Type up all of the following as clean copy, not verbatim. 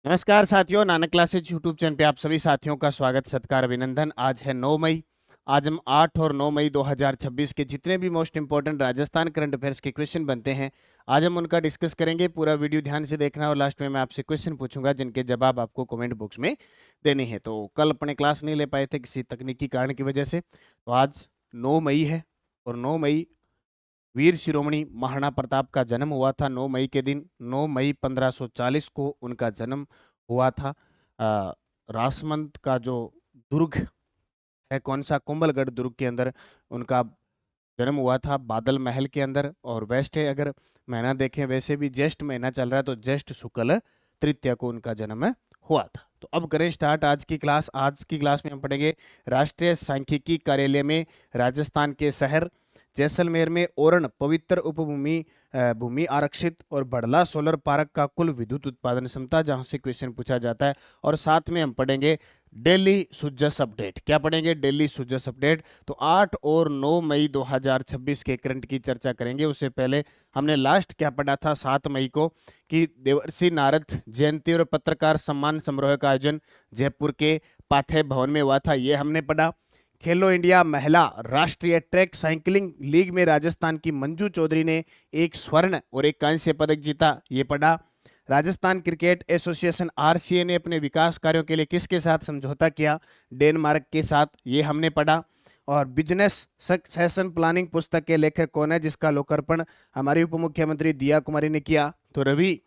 नमस्कार साथियों, Nanak classes YouTube channel पे आप सभी साथियों का स्वागत सत्कार अभिनंदन। आज है 9 मई। आज हम 8 और 9 मई 2026 के जितने भी most important Rajasthan current affairs के क्वेश्चन बनते हैं, आज हम उनका डिस्कस करेंगे। पूरा वीडियो ध्यान से देखना और लास्ट में मैं आपसे क्वेश्चन पूछूंगा जिनके जवाब आपको कमेंट बॉक्स में देने हैं। तो कल अपने क्लास नहीं ले पाए थे किसी तकनीकी कारण की वजह से, तो आज 9 मई है और 9 मई वीर शिरोमणि महाराणा प्रताप का जन्म हुआ था 9 मई के दिन। 9 मई 1540 को उनका जन्म हुआ था। रासमंद का जो दुर्ग है, कौन सा, कुंभलगढ़ दुर्ग के अंदर उनका जन्म हुआ था, बादल महल के अंदर। और वेस्ट है, अगर महीना देखें वैसे भी ज्येष्ठ महीना चल रहा है, तो ज्येष्ठ शुक्ल तृतीया को उनका जन्म हुआ था। तो अब करें स्टार्ट आज की क्लास। आज की क्लास में हम पढ़ेंगे राष्ट्रीय सांख्यिकी कार्यालय में राजस्थान के शहर जैसलमेर में ओरण पवित्र उपभूमि भूमि आरक्षित और बड़ला सोलर पार्क का कुल विद्युत उत्पादन क्षमता, जहां से क्वेश्चन पूछा जाता है। और साथ में हम पढ़ेंगे डेली सुजस अपडेट। क्या पढ़ेंगे? Daily Sujas update. तो 8 और 9 मई 2026 के करंट की चर्चा करेंगे। उससे पहले हमने लास्ट क्या पढ़ा था 7 मई को, कि देवर्षि नारद जयंती और पत्रकार सम्मान समारोह का आयोजन जयपुर के पाथे भवन में हुआ था, ये हमने पढ़ा। खेलो इंडिया महिला राष्ट्रीय ट्रैक साइकिलिंग लीग में राजस्थान की मंजू चौधरी ने एक स्वर्ण और एक कांस्य पदक जीता, ये पढ़ा। राजस्थान क्रिकेट एसोसिएशन आरसीए ने अपने विकास कार्यों के लिए किसके साथ समझौता किया? डेनमार्क के साथ, ये हमने पढ़ा। और बिजनेस सक्सेशन प्लानिंग पुस्तक के लेखक कौन है, जिसका लोकार्पण हमारी उप मुख्यमंत्री दिया कुमारी ने किया? तो रवि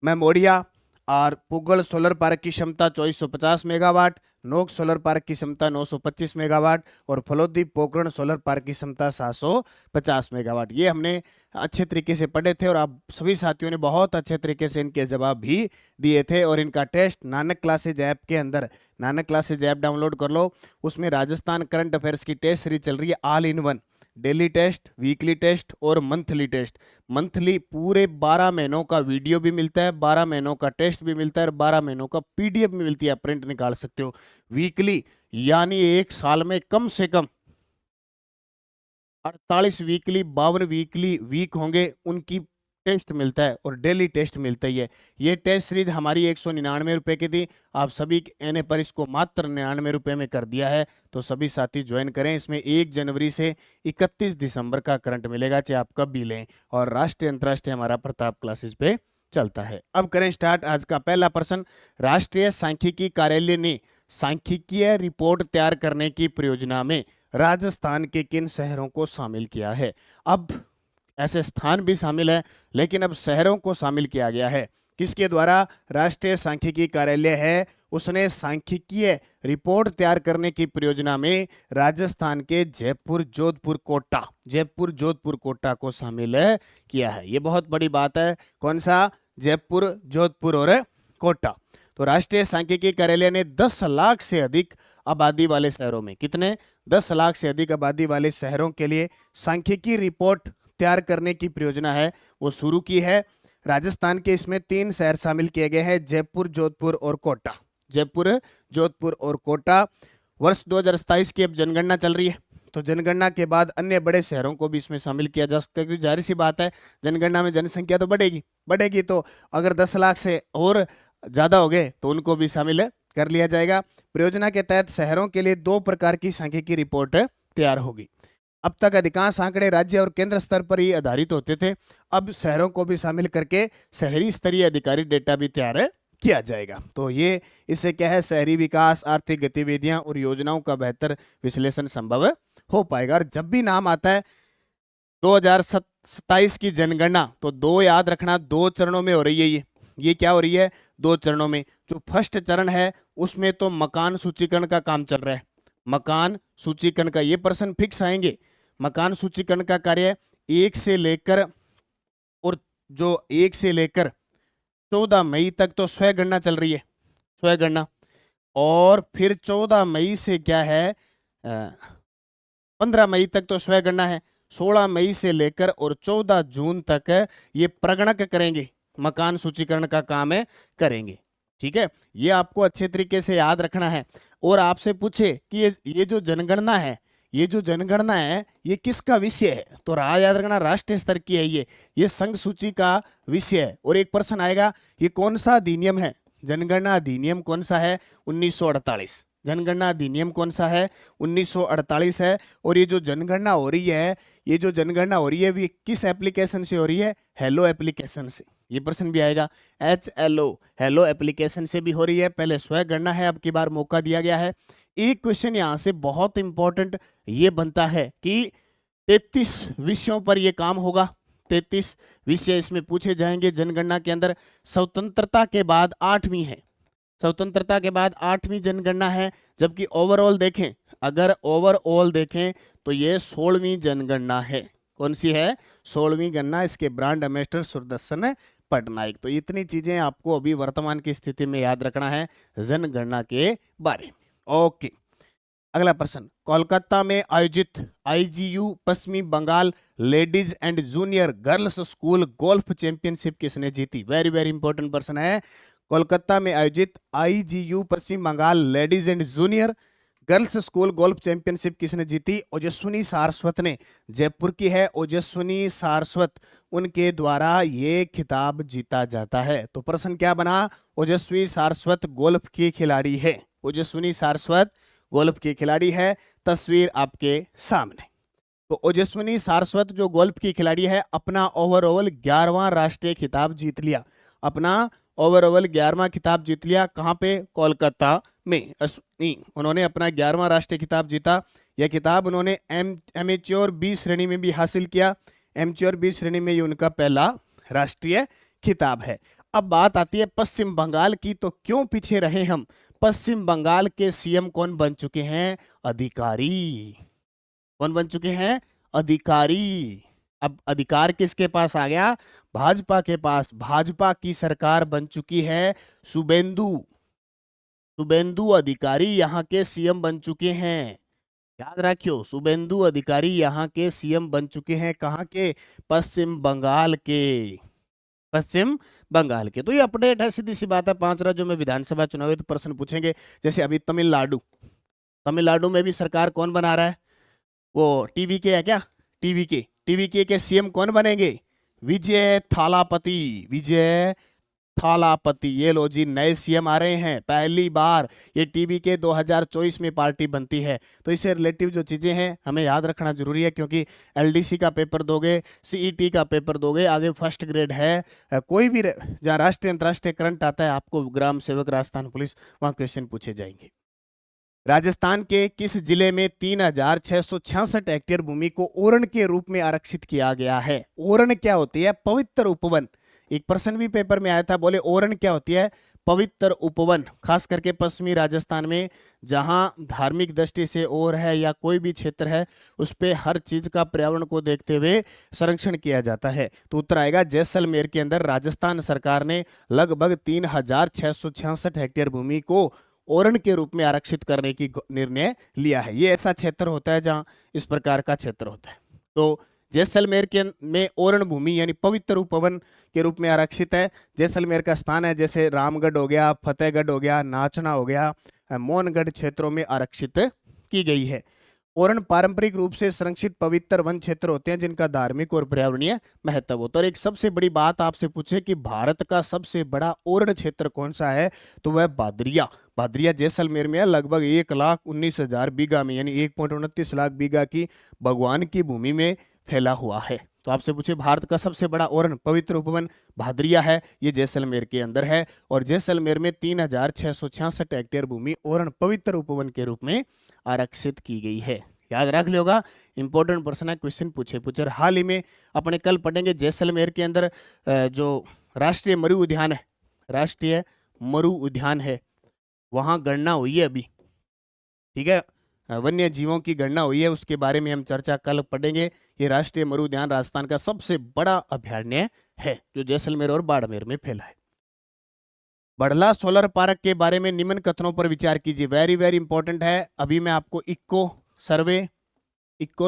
मेमोरिया। और पुगल सोलर पार्क की क्षमता 2450 मेगावाट, नोक सोलर पार्क की क्षमता 925 मेगावाट और फलोदी पोखरण सोलर पार्क की क्षमता 750 मेगावाट। ये हमने अच्छे तरीके से पढ़े थे और आप सभी साथियों ने बहुत अच्छे तरीके से इनके जवाब भी दिए थे। और इनका टेस्ट नानक क्लासेज ऐप के अंदर, नानक क्लासेज ऐप डाउनलोड कर लो, उसमें राजस्थान करंट अफेयर्स की टेस्ट सीरीज चल रही है, all in one. Daily test, weekly test और मंथली टेस्ट। मंथली पूरे 12 महीनों का वीडियो भी मिलता है, 12 महीनों का टेस्ट भी मिलता है और 12 महीनों का पीडीएफ भी मिलती है, प्रिंट निकाल सकते हो। वीकली यानी एक साल में कम से कम 48 वीकली, 52 वीकली वीक होंगे, उनकी टेस्ट मिलता है और डेली टेस्ट मिलता ही है। ये टेस्ट सीरीज हमारी 199 रुपए की थी, आप सभी आने पर इसको मात्र 99 रुपए में कर दिया है। तो सभी साथी ज्वाइन करें। इसमें 1 जनवरी से 31 दिसंबर का करंट मिलेगा, चाहे आप कब भी लें। और राष्ट्रीय अंतर्राष्ट्रीय हमारा प्रताप क्लासेस पे चलता है। अब करें स्टार्ट। आज का पहला प्रश्न, राष्ट्रीय सांख्यिकी कार्यालय ने सांख्यिकीय रिपोर्ट तैयार करने की परियोजना में राजस्थान के किन शहरों को शामिल किया है? अब ऐसे स्थान भी शामिल है, लेकिन अब शहरों को शामिल किया गया है। किसके द्वारा? राष्ट्रीय सांख्यिकी कार्यालय है, उसने सांख्यिकीय रिपोर्ट तैयार करने की परियोजना में राजस्थान के जयपुर, जोधपुर, कोटा, जयपुर, जोधपुर, कोटा को शामिल किया है। ये बहुत बड़ी बात है। कौन सा? जयपुर, जोधपुर और कोटा। तो राष्ट्रीय सांख्यिकी कार्यालय ने 10 लाख से अधिक आबादी वाले शहरों में, कितने? 10 लाख से अधिक आबादी वाले शहरों के लिए सांख्यिकी रिपोर्ट तैयार करने की परियोजना है, वो शुरू की है। राजस्थान के इसमें 3 शहर शामिल किए गए हैं, जयपुर, जोधपुर और कोटा। जयपुर, जोधपुर और कोटा। वर्ष 2027 की अब जनगणना चल रही है, तो जनगणना के बाद अन्य बड़े शहरों को भी इसमें शामिल किया जा सकता है, क्योंकि जाहिर सी बात है जनगणना में जनसंख्या तो बढ़ेगी, तो अगर 10 लाख से और ज्यादा हो गए तो उनको भी शामिल कर लिया जाएगा। परियोजना के तहत शहरों के लिए 2 प्रकार की सांख्यिकी रिपोर्ट तैयार होगी। अब तक अधिकांश आंकड़े राज्य और केंद्र स्तर पर ही आधारित होते थे, अब शहरों को भी शामिल करके शहरी स्तरीय अधिकारी डेटा भी तैयार किया जाएगा। तो ये इससे क्या है, शहरी विकास, आर्थिक गतिविधियां और योजनाओं का बेहतर विश्लेषण संभव हो पाएगा। और जब भी नाम आता है 2027 की जनगणना, तो 2 याद रखना, 2 चरणों में हो रही है। ये क्या हो रही है? 2 चरणों में। जो फर्स्ट चरण है उसमें तो मकान सूचीकरण का काम चल रहा है, मकान सूचीकरण का, ये प्रश्न फिक्स आएंगे। मकान सूचीकरण का कार्य 1 से लेकर, और जो 1 से लेकर 14 मई तक तो स्वगणना चल रही है, स्वगणना। और फिर 14 मई से क्या है, 15 मई तक तो स्वगणना है। 16 मई से लेकर और 14 जून तक ये प्रगणक करेंगे, मकान सूचीकरण का काम करेंगे। ठीक है, ये आपको अच्छे तरीके से याद रखना है। और आपसे पूछे कि ये जो जनगणना है, ये किसका विषय है, तो याद रखना राष्ट्रीय स्तर की है, ये संघ सूची का विषय है। और एक प्रश्न आएगा, ये कौन सा अधिनियम है? जनगणना अधिनियम कौन सा है? 1948। जनगणना अधिनियम कौन सा है? 1948 है। और ये जो जनगणना हो रही है, ये जो जनगणना हो रही है ये किस एप्लीकेशन से हो रही है? हेलो एप्लीकेशन से। ये प्रश्न भी आएगा, HLO, हेलो एप्लीकेशन से भी हो रही है। पहले स्वयं गणना है, अब की बार मौका दिया गया है। एक क्वेश्चन यहाँ से बहुत इंपॉर्टेंट ये बनता है कि 33 विषयों पर यह काम होगा। 33 विषय इसमें पूछे जाएंगे जनगणना के अंदर। स्वतंत्रता के बाद 8वीं है, स्वतंत्रता के बाद 8वीं जनगणना है। जबकि ओवरऑल देखें, अगर ओवरऑल देखें तो ये 16वीं जनगणना है। कौन सी है? 16वीं गणना। इसके ब्रांड एम्बेसडर सुदर्शन पटनायक। तो इतनी चीजें आपको अभी वर्तमान की स्थिति में याद रखना है जनगणना के बारे में। ओके, अगला प्रश्न, कोलकाता में आयोजित IGU पश्चिमी Bengal ladies and junior girls school golf championship किसने जीती? वेरी वेरी इंपॉर्टेंट प्रश्न है। कोलकाता में आयोजित IGU Paschim Bengal ladies and junior girls school golf championship किसने जीती? ओजस्विनी सारस्वत ने। जयपुर की है ओजस्विनी सारस्वत, उनके द्वारा ये खिताब जीता जाता है। तो प्रश्न क्या बना? ओजस्वी सारस्वत गोल्फ की खिलाड़ी है। ओजस्विनी सारस्वत गोल्फ की खिलाड़ी है। तस्वीर आपके सामने। तो ओजस्विनी सारस्वत जो गोल्फ की खिलाड़ी है, अपना ओवरऑल 11वां राष्ट्रीय खिताब जीत लिया। अपना ओवरऑल 11वां खिताब जीत लिया। कहां पे? कोलकाता में। उन्होंने अपना 11वां राष्ट्रीय खिताब जीता। यह खिताब उन्होंने एमेच्योर बी श्रेणी में भी हासिल किया। एमेच्योर बी श्रेणी में ये उनका पहला राष्ट्रीय खिताब है। अब बात आती है पश्चिम बंगाल की, तो क्यों पीछे रहे हम? पश्चिम बंगाल के CM कौन बन चुके हैं? अधिकारी। कौन बन चुके हैं? अधिकारी। अब अधिकार किसके पास आ गया? भाजपा के पास। भाजपा की सरकार बन चुकी है। शुभेंदु अधिकारी यहाँ के CM बन चुके हैं। याद रखियो, शुभेंदु अधिकारी यहाँ के CM बन चुके हैं। कहाँ के? पश्चिम बंगाल के। पश्चिम बंगाल के। तो ये अपडेट है, सीधी सी बात है। 5 राज्यों में विधानसभा चुनाव है तो प्रश्न पूछेंगे। जैसे अभी तमिलनाडु में भी सरकार कौन बना रहा है? वो TVK है क्या? TVK के CM कौन बनेंगे? विजय थालापति। विजय थालापति। ये लो जी, नए CM आ रहे हैं पहली बार। ये TVK 2024 में पार्टी बनती है। तो इससे रिलेटिव जो चीजें हैं हमें याद रखना जरूरी है, क्योंकि LDC का पेपर दोगे, CET का पेपर दोगे, आगे फर्स्ट ग्रेड है, कोई भी जहाँ राष्ट्रीय अंतर्राष्ट्रीय करंट आता है, आपको ग्राम सेवक, राजस्थान पुलिस, वहां क्वेश्चन पूछे जाएंगे। राजस्थान के किस जिले में 3666 हेक्टेयर भूमि को ओरण के रूप में आरक्षित किया गया है? ओरण क्या होती है? पवित्र उपवन। एक प्रश्न भी पेपर में आया था, बोले ओरण क्या होती है? पवित्र उपवन। खास करके पश्चिमी राजस्थान में जहां धार्मिक दृष्टि से ओर है या कोई भी क्षेत्र है, उस पे हर चीज का पर्यावरण को देखते हुए संरक्षण किया जाता है। तो उत्तर आएगा जैसलमेर के अंदर राजस्थान सरकार ने लगभग 3666 हेक्टेयर भूमि को ओरण के रूप में आरक्षित करने की निर्णय लिया है। ये ऐसा क्षेत्र होता है जहां इस प्रकार का क्षेत्र होता है। तो जैसलमेर के में ओरण भूमि यानी पवित्र उपवन के रूप में आरक्षित है। जैसलमेर का स्थान है, जैसे रामगढ़ हो गया, फतेहगढ़ हो गया, नाचना हो गया, मोहनगढ़ क्षेत्रों में आरक्षित की गई है। ओरण पारंपरिक रूप से संरक्षित पवित्र वन क्षेत्र होते हैं जिनका धार्मिक और पर्यावरणीय महत्व होता है। और एक सबसे बड़ी बात आपसे पूछे कि भारत का सबसे बड़ा ओरण क्षेत्र कौन सा है, तो वह भादरिया जैसलमेर में है। लगभग 1,19,000 बीघा में, यानी 1.29 लाख बीघा की भगवान की भूमि में फैला हुआ है। तो आपसे पूछे भारत का सबसे बड़ा ओरण पवित्र उपवन भादरिया है, ये जैसलमेर के अंदर है। और जैसलमेर में 3666 हेक्टेयर भूमि ओरण पवित्र उपवन के रूप में आरक्षित की गई है। याद रख लियोगा, इंपॉर्टेंट प्रश्न है, क्वेश्चन पूछे। हाल ही में अपने कल पढ़ेंगे जैसलमेर के अंदर जो राष्ट्रीय मरु उद्यान है, वहां गणना हुई है अभी। ठीक है, वन्य जीवों की गणना हुई है, उसके बारे में हम चर्चा कल पढ़ेंगे। ये राष्ट्रीय मरु उद्यान राजस्थान का सबसे बड़ा अभयारण्य है जो जैसलमेर और बाड़मेर में फैला है। बड़ला सोलर पार्क के बारे में निम्न कथनों पर विचार कीजिए। वेरी वेरी इंपॉर्टेंट है। अभी मैं आपको इक्को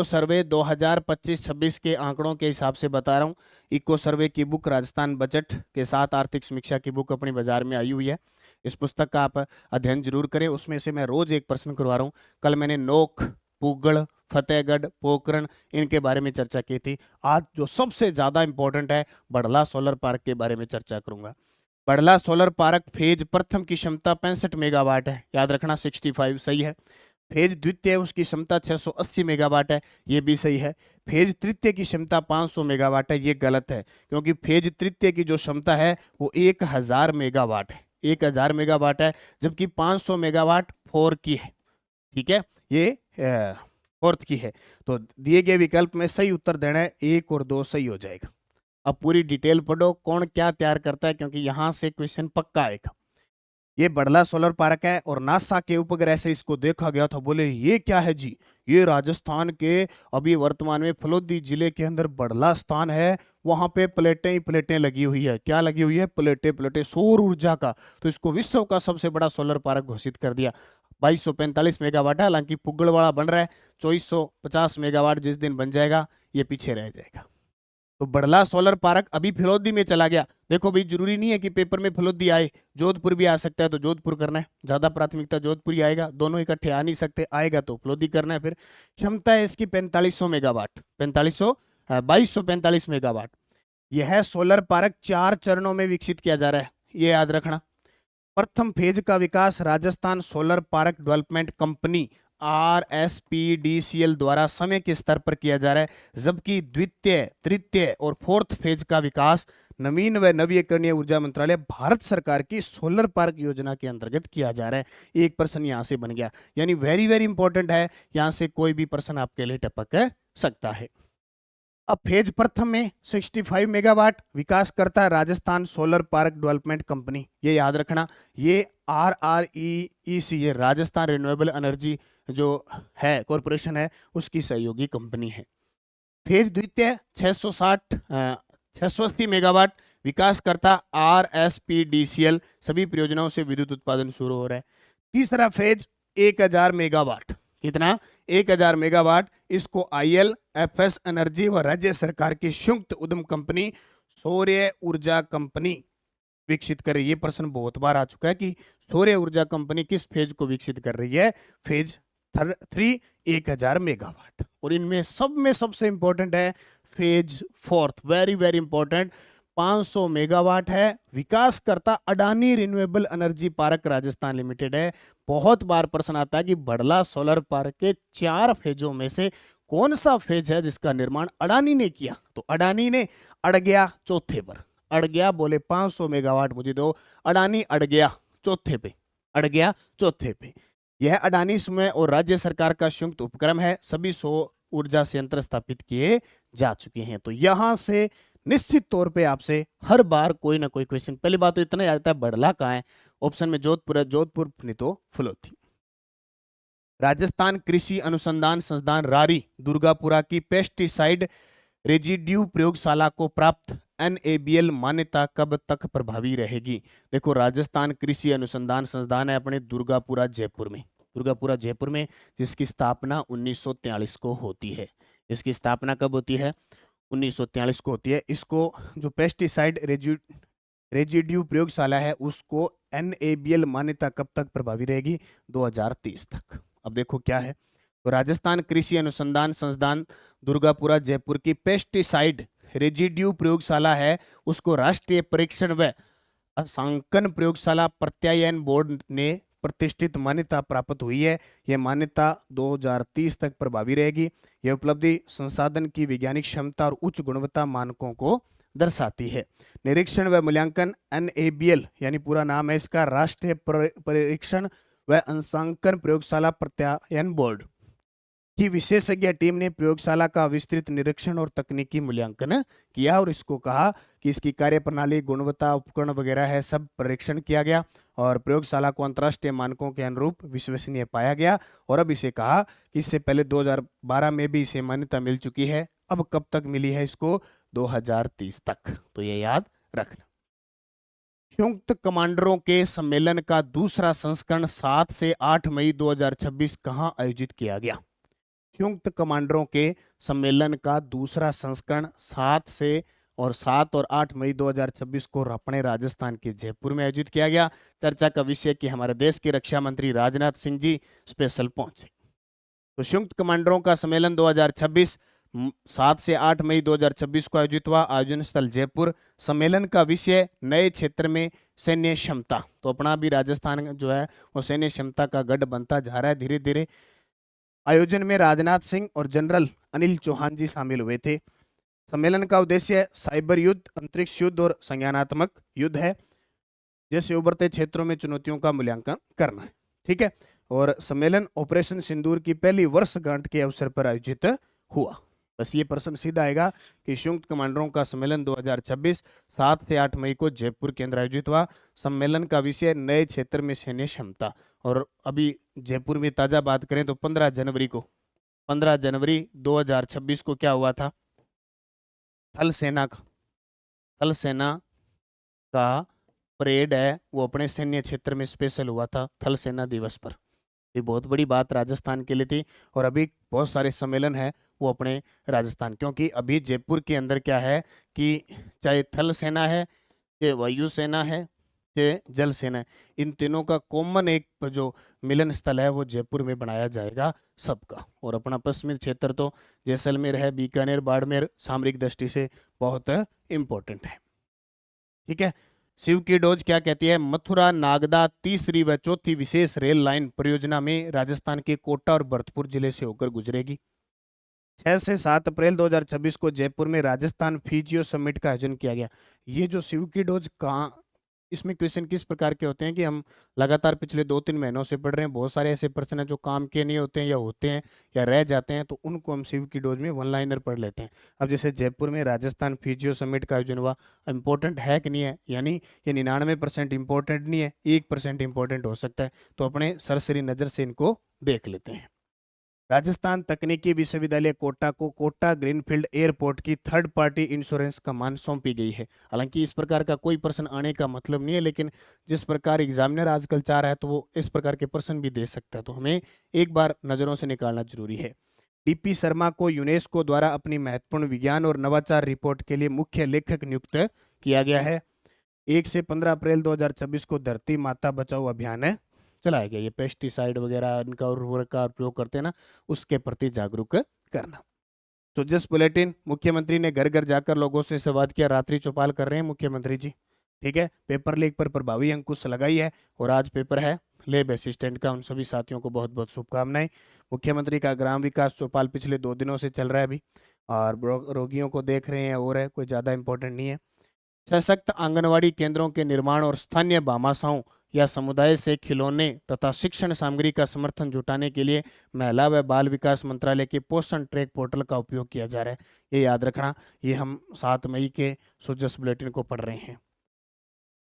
सर्वे 2025-26 के आंकड़ों के हिसाब से बता रहा हूँ। इक्को सर्वे की बुक राजस्थान बजट के साथ आर्थिक समीक्षा की बुक अपनी बाजार में आई हुई है। इस पुस्तक का आप अध्ययन जरूर करें। उसमें से मैं रोज एक प्रश्न करवा रहा हूँ। कल मैंने नोक, पूगड़, फतेहगढ़, पोखरण इनके बारे में चर्चा की थी। आज जो सबसे ज्यादा इंपॉर्टेंट है, बड़ला सोलर पार्क के बारे में चर्चा करूंगा। बड़ला सोलर पार्क फेज प्रथम की क्षमता 65 मेगावाट है, याद रखना 65 सही है। फेज द्वितीय उसकी क्षमता 680 मेगावाट है, ये भी सही है। फेज तृतीय की क्षमता 500 मेगावाट है, ये गलत है, क्योंकि फेज तृतीय की जो क्षमता है वो 1000 मेगावाट है, 1000 मेगावाट है, जबकि 500 मेगावाट फोर की है। ठीक है, ये फोर्थ की है। तो दिए गए विकल्प में सही उत्तर देना है, 1 और 2 सही हो जाएगा। अब पूरी डिटेल पढ़ो कौन क्या तैयार करता है, क्योंकि यहां से क्वेश्चन पक्का आएगा। ये बड़ला सोलर पार्क है और नासा के उपग्रह से इसको देखा गया था। बोले ये क्या है जी? ये राजस्थान के अभी वर्तमान में फलोदी जिले के अंदर बड़ला स्थान है, वहां पे प्लेटें ही प्लेटें लगी हुई है। क्या लगी हुई है? प्लेटें प्लेटें सौर ऊर्जा का। तो इसको विश्व का सबसे बड़ा सोलर पार्क घोषित कर दिया। 2245 मेगावाट है, हालांकि पुगड़वाड़ा बन रहा है 2450 मेगावाट। जिस दिन बन जाएगा ये पीछे रह जाएगा। तो बड़ला सोलर पार्क अभी फलोदी में चला गया। देखो भाई, जरूरी नहीं है कि पेपर में फलोदी आए, जोधपुर भी आ सकता है, तो जोधपुर करना है, ज्यादा प्राथमिकता जोधपुर ही आएगा। दोनों इकट्ठे आ नहीं सकते, आएगा तो फलोदी करना है। फिर क्षमता है इसकी 4500 मेगावाट, 2245 मेगावाट। यह सोलर पार्क 4 चरणों में विकसित किया जा रहा है, ये याद रखना। प्रथम फेज का विकास Rajasthan solar park development company RSPDCL द्वारा समय के स्तर पर किया जा रहा है, जबकि द्वितीय, तृतीय और फोर्थ फेज का विकास नवीन व नवीकरणीय ऊर्जा मंत्रालय भारत सरकार की सोलर पार्क योजना के अंतर्गत किया जा रहा है। एक प्रश्न यहां से बन गया, यानी वेरी वेरी इंपॉर्टेंट है, यहां से कोई भी प्रश्न आपके लिए टपक सकता है। अब फेज प्रथम में 65 मेगावाट विकास करता है Rajasthan solar park development company, ये याद रखना। ये RREEC, ये राजस्थान रिन्यूएबल एनर्जी जो है कॉरपोरेशन है, उसकी सहयोगी कंपनी है। फेज द्वितीय 680 मेगावाट विकास करता RSPDCL, सभी परियोजनाओं से विद्युत उत्पादन शुरू हो रहा है। तीसरा फेज 1000 मेगावाट, कितना? 1000 मेगावाट। इसको ILFS एनर्जी व राज्य सरकार की संयुक्त उद्यम कंपनी सौर्य ऊर्जा कंपनी विकसित कर रही है। ये प्रश्न बहुत बार आ चुका है कि सौर्य ऊर्जा कंपनी किस फेज को विकसित कर रही है? Phase 3 1000 megawatt. और इनमें सब में सबसे इंपॉर्टेंट है phase fourth, very very important, 500 megawatt है, विकास करता Adani renewable energy park Rajasthan limited है। बहुत बार प्रश्न आता है कि बड़ला सोलर पार्क के 4 फेजों में से कौन सा फेज है जिसका निर्माण अडानी ने किया? तो अडानी ने अड़ गया चौथे पर, अड़ गया, बोले 500 मेगावाट मुझे दो, अडानी अड़ गया चौथे पे, अड़ गया चौथे पे। यह अडानी समय और राज्य सरकार का संयुक्त उपक्रम है, सभी 100 ऊर्जा संयंत्र स्थापित किए जा चुके हैं। तो यहां से निश्चित तौर पे आपसे हर बार कोई ना कोई क्वेश्चन, पहली बात तो इतना आता है बड़ला कहाँ है, ऑप्शन में जोधपुर है, जोधपुर नहीं तो फलोदी। राजस्थान कृषि अनुसंधान संस्थान रारी दुर्गापुरा की पेस्टिसाइड रेजिड्यू प्रयोगशाला को प्राप्त NABL मान्यता कब तक प्रभावी रहेगी? देखो, राजस्थान कृषि अनुसंधान संस्थान है अपने दुर्गापुरा जयपुर में, दुर्गापुरा जयपुर में, जिसकी स्थापना 1943 को होती है। इसकी स्थापना कब होती है? 1943 को होती है। इसको जो पेस्टिसाइड रेजिड्यू प्रयोगशाला है उसको NABL मान्यता कब तक प्रभावी रहेगी? 2030 तक। अब देखो क्या है, तो राजस्थान कृषि अनुसंधान संस्थान दुर्गापुरा जयपुर की पेस्टिसाइड रेजिड्यू प्रयोगशाला है, उसको राष्ट्रीय परीक्षण व अंशांकन प्रयोगशाला प्रत्यायन बोर्ड ने प्रतिष्ठित मान्यता प्राप्त हुई है। यह मान्यता 2030 तक प्रभावी रहेगी। यह उपलब्धि संसाधन की वैज्ञानिक क्षमता और उच्च गुणवत्ता मानकों को दर्शाती है। निरीक्षण व मूल्यांकन NABL, यानी पूरा नाम है इसका राष्ट्रीय परीक्षण व अंशांकन प्रयोगशाला प्रत्यायन बोर्ड की विशेषज्ञ टीम ने प्रयोगशाला का विस्तृत निरीक्षण और तकनीकी मूल्यांकन किया और इसको कहा कि इसकी कार्यप्रणाली, गुणवत्ता, उपकरण वगैरह है, सब परीक्षण किया गया और प्रयोगशाला को अंतर्राष्ट्रीय मानकों के अनुरूप विश्वसनीय पाया गया। और अब इसे कहा कि इससे पहले 2012 में भी इसे मान्यता मिल चुकी है। अब कब तक मिली है इसको? 2030 तक। तो ये याद रखना। संयुक्त कमांडरों के सम्मेलन का दूसरा संस्करण 7 से 8 मई 2026 कहां आयोजित किया गया? संयुक्त कमांडरों के सम्मेलन का दूसरा संस्करण 7 और 8 मई 2026 को अपने राजस्थान के जयपुर में आयोजित किया गया। चर्चा का विषय कि हमारे देश के रक्षा मंत्री राजनाथ सिंह जी स्पेशल पहुंचे। तो संयुक्त कमांडरों का सम्मेलन 2026 7 से 8 मई 2026 को आयोजित हुआ। आयोजन स्थल जयपुर। सम्मेलन का विषय नए क्षेत्र में सैन्य क्षमता। तो अपना भी राजस्थान जो है वो सैन्य क्षमता का गढ़ बनता जा रहा है धीरे धीरे। आयोजन में राजनाथ सिंह और जनरल अनिल चौहान जी शामिल हुए थे। सम्मेलन का उद्देश्य साइबर युद्ध, अंतरिक्ष युद्ध और संज्ञानात्मक युद्ध है, जैसे उभरते क्षेत्रों में चुनौतियों का मूल्यांकन करना है। ठीक है। और सम्मेलन ऑपरेशन सिंदूर की पहली वर्षगांठ के अवसर पर आयोजित हुआ। बस ये प्रश्न सीधा आएगा कि संयुक्त कमांडरों का सम्मेलन 2026 7 से 8 मई को जयपुर के अंदर आयोजित हुआ। सम्मेलन का विषय नए क्षेत्र में सैन्य क्षमता। और अभी जयपुर में ताजा बात करें तो 15 जनवरी 2026 को क्या हुआ था? थल सेना का परेड है वो अपने सैन्य क्षेत्र में स्पेशल हुआ था थल सेना दिवस पर। ये बहुत बड़ी बात राजस्थान के लिए थी। और अभी बहुत सारे सम्मेलन है वो अपने राजस्थान, क्योंकि अभी जयपुर के अंदर क्या है कि चाहे थल सेना है, चाहे वायु सेना है, चाहे जल सेना है, इन तीनों का कॉमन एक जो मिलन स्थल है वो जयपुर में बनाया जाएगा सबका। और अपना पश्चिमी क्षेत्र तो जैसलमेर है, बीकानेर, बाड़मेर सामरिक दृष्टि से बहुत इंपॉर्टेंट है। ठीक है। शिव की डोज क्या कहती है? मथुरा नागदा तीसरी व चौथी विशेष रेल लाइन परियोजना में राजस्थान के कोटा और भरतपुर जिले से होकर गुजरेगी। 6 से 7 अप्रैल 2026 को जयपुर में राजस्थान फिजियो समिट का आयोजन किया गया। ये जो शिव की डोज कहाँ, इसमें क्वेश्चन किस प्रकार के होते हैं कि हम लगातार पिछले 2-3 महीनों से पढ़ रहे हैं। बहुत सारे ऐसे प्रश्न हैं जो काम के नहीं होते हैं या होते हैं या रह जाते हैं, तो उनको हम शिव की डोज में वन लाइनर पढ़ लेते हैं। अब जैसे जयपुर में राजस्थान फिजियो समिट का आयोजन हुआ, इंपॉर्टेंट है कि नहीं है? यानी ये 99% इंपॉर्टेंट नहीं है, 1% इंपॉर्टेंट हो सकता है। तो अपने सरसरी नज़र से इनको देख लेते हैं। राजस्थान तकनीकी विश्वविद्यालय कोटा को कोटा ग्रीनफील्ड एयरपोर्ट की थर्ड पार्टी इंश्योरेंस कमान सौंपी गई है। हालांकि इस प्रकार का कोई प्रश्न आने का मतलब नहीं है, लेकिन जिस प्रकार एग्जामिनर आजकल चाह रहा है तो वो इस प्रकार के प्रश्न भी दे सकता है, तो हमें एक बार नजरों से निकालना जरूरी है। डीपी शर्मा को यूनेस्को द्वारा अपनी महत्वपूर्ण विज्ञान और नवाचार रिपोर्ट के लिए मुख्य लेखक नियुक्त किया गया है। 1 से 15 अप्रैल 2026 को धरती माता बचाओ अभियान चलाया गया। ये पेस्टिसाइड वगैरह इनका उर्वरक का प्रयोग करते हैं ना, उसके प्रति जागरूक करना। तो जस्ट बुलेटिन, मुख्यमंत्री ने घर घर जाकर लोगों से संवाद किया। रात्रि चौपाल कर रहे हैं मुख्यमंत्री जी। ठीक है। पेपर लीक पर प्रभावी अंकुश लगाई है। और आज पेपर है लैब असिस्टेंट का। उन सभी साथियों को बहुत बहुत शुभकामनाएं। मुख्यमंत्री का ग्राम विकास चौपाल पिछले 2 दिनों से चल रहा है अभी, और रोगियों को देख रहे हैं, और है कोई ज़्यादा इंपॉर्टेंट नहीं है। सशक्त आंगनवाड़ी केंद्रों के निर्माण और स्थानीय भामाशाओं या समुदाय से खिलौने तथा शिक्षण सामग्री का समर्थन जुटाने के लिए महिला व बाल विकास मंत्रालय के पोषण ट्रैक पोर्टल का उपयोग किया जा रहा है। ये याद रखना। ये हम 7 मई के सोजस बुलेटिन को पढ़ रहे हैं।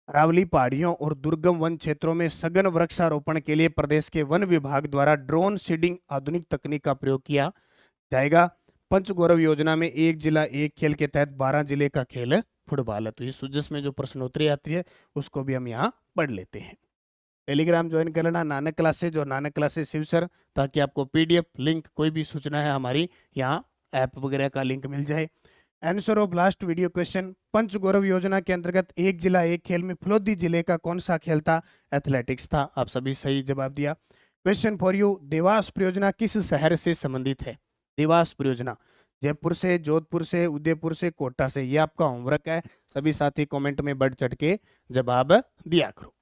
अरावली पहाड़ियों और दुर्गम वन क्षेत्रों में सघन वृक्षारोपण के लिए प्रदेश के वन विभाग द्वारा ड्रोन सीडिंग आधुनिक तकनीक का प्रयोग किया जाएगा। पंचगौरव योजना में एक जिला एक खेल के तहत 12 जिले का खेल फुटबॉल है। तो ये सुजस में जो प्रश्नोत्तरी आती है उसको भी हम यहाँ पढ़ लेते हैं। टेलीग्राम ज्वाइन कर लेना, नानक क्लासेज और नानक क्लासेज शिव सर, ताकि आपको पीडीएफ लिंक कोई भी सूचना है हमारी यहाँ ऐप वगैरह का लिंक मिल जाए। Answer of last video question, Panchgaurav योजना के अंतर्गत एक जिला एक खेल में फलोदी जिले का कौन सा खेल था? एथलेटिक्स था। आप सभी सही जवाब दिया। क्वेश्चन फॉर यू, देवास परियोजना किस शहर से संबंधित है? देवास परियोजना जयपुर से, जोधपुर से, उदयपुर से, कोटा से। ये आपका होमवर्क है। सभी साथी कमेंट में बढ़ चढ़ के जवाब दिया करो।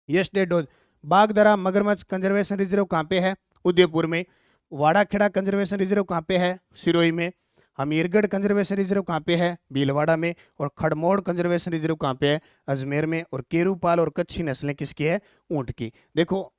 Yes day dose. बागदरा मगरमच्छ कंजर्वेशन रिजर्व कहाँ पे है? उदयपुर में। वाड़ाखेड़ा कंजर्वेशन रिजर्व कहाँ पे है? सिरोही में। हमीरगढ़ कंजर्वेशन रिजर्व कहाँ पे है? भीलवाड़ा में। और खड़मोड़ कंजर्वेशन रिजर्व कहाँ पे है? अजमेर में। और केरूपाल और कच्छी नस्लें किसकी है? ऊंट की। देखो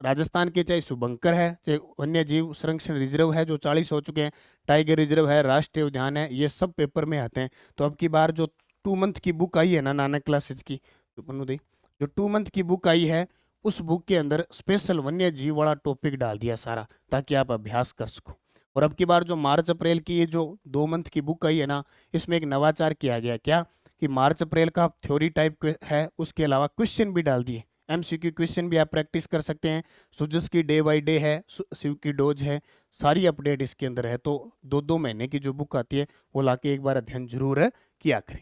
राजस्थान के चाहे शुभंकर है, चाहे वन्य जीव संरक्षण रिजर्व है जो 40 हो चुके हैं, टाइगर रिजर्व है, राष्ट्रीय उद्यान है, ये सब पेपर में आते हैं। तो अब की बार जो 2 मंथ की बुक आई है ना नानक क्लासेज की, जो 2 मंथ की बुक आई है उस बुक के अंदर स्पेशल वन्य जीव वाला टॉपिक डाल दिया सारा, ताकि आप अभ्यास कर सको। और अब की बार जो मार्च अप्रैल की ये जो 2 मंथ की बुक आई है ना, इसमें एक नवाचार किया गया। क्या कि मार्च अप्रैल का थ्योरी टाइप है, उसके अलावा क्वेश्चन भी डाल दिए। एमसीक्यू क्वेश्चन भी आप प्रैक्टिस कर सकते हैं। सुजस की डे बाय डे है, शिव की डोज है, सारी अपडेट इसके अंदर है। तो 2-2 महीने की जो बुक आती है वो लाके एक बार अध्ययन जरूर किया करें।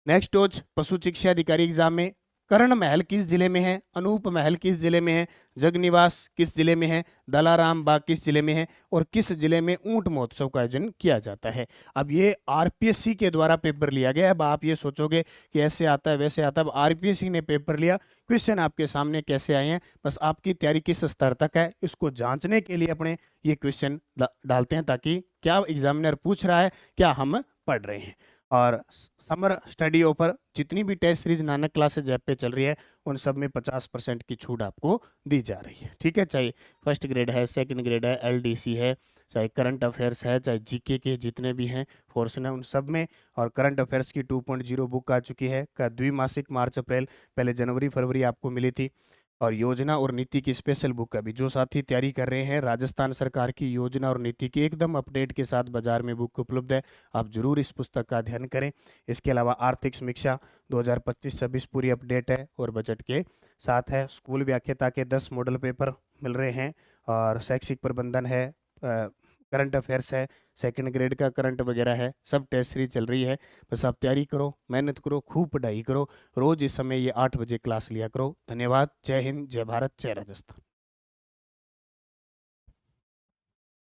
नेक्स्ट डोज पशु चिकित्सा अधिकारी एग्जाम में कर्ण महल किस जिले में है, अनूप महल किस जिले में है, जगनिवास किस जिले में है, दलाराम बाग किस जिले में है और किस जिले में ऊंट महोत्सव का आयोजन किया जाता है। अब ये आरपीएससी के द्वारा पेपर लिया गया है। अब आप ये सोचोगे कि ऐसे आता है वैसे आता है, अब आरपीएससी ने पेपर लिया, क्वेश्चन आपके सामने कैसे आए हैं, बस आपकी तैयारी किस स्तर तक है इसको जांचने के लिए अपने ये क्वेश्चन डालते हैं, ताकि क्या एग्जामिनर पूछ रहा है क्या हम पढ़ रहे हैं। और समर स्टडी ऑफर जितनी भी test series Nanak classes app पे चल रही है उन सब में 50% की छूट आपको दी जा रही है। ठीक है, चाहे फर्स्ट ग्रेड है, सेकंड ग्रेड है, एलडीसी है, चाहे करंट अफेयर्स है, चाहे जीके के जितने भी हैं पोर्शन है उन सब में। और करंट अफेयर्स की 2.0 बुक आ चुकी है का द्विमासिक मार्च अप्रैल, पहले जनवरी फरवरी आपको मिली थी। और योजना और नीति की स्पेशल बुक अभी जो साथी तैयारी कर रहे हैं, राजस्थान सरकार की योजना और नीति की एकदम अपडेट के साथ बाजार में बुक उपलब्ध है, आप जरूर इस पुस्तक का अध्ययन करें। इसके अलावा आर्थिक समीक्षा 2025-26 पूरी अपडेट है और बजट के साथ है। स्कूल व्याख्याता के 10 मॉडल पेपर मिल रहे हैं और शैक्षिक प्रबंधन है, करंट अफेयर्स है, सेकंड ग्रेड का करंट वगैरह है, सब टेस्ट सीरीज चल रही है। बस आप तैयारी करो, मेहनत करो, खूब पढ़ाई करो, रोज इस समय ये 8 बजे क्लास लिया करो। धन्यवाद। जय हिंद, जय भारत, जय राजस्थान।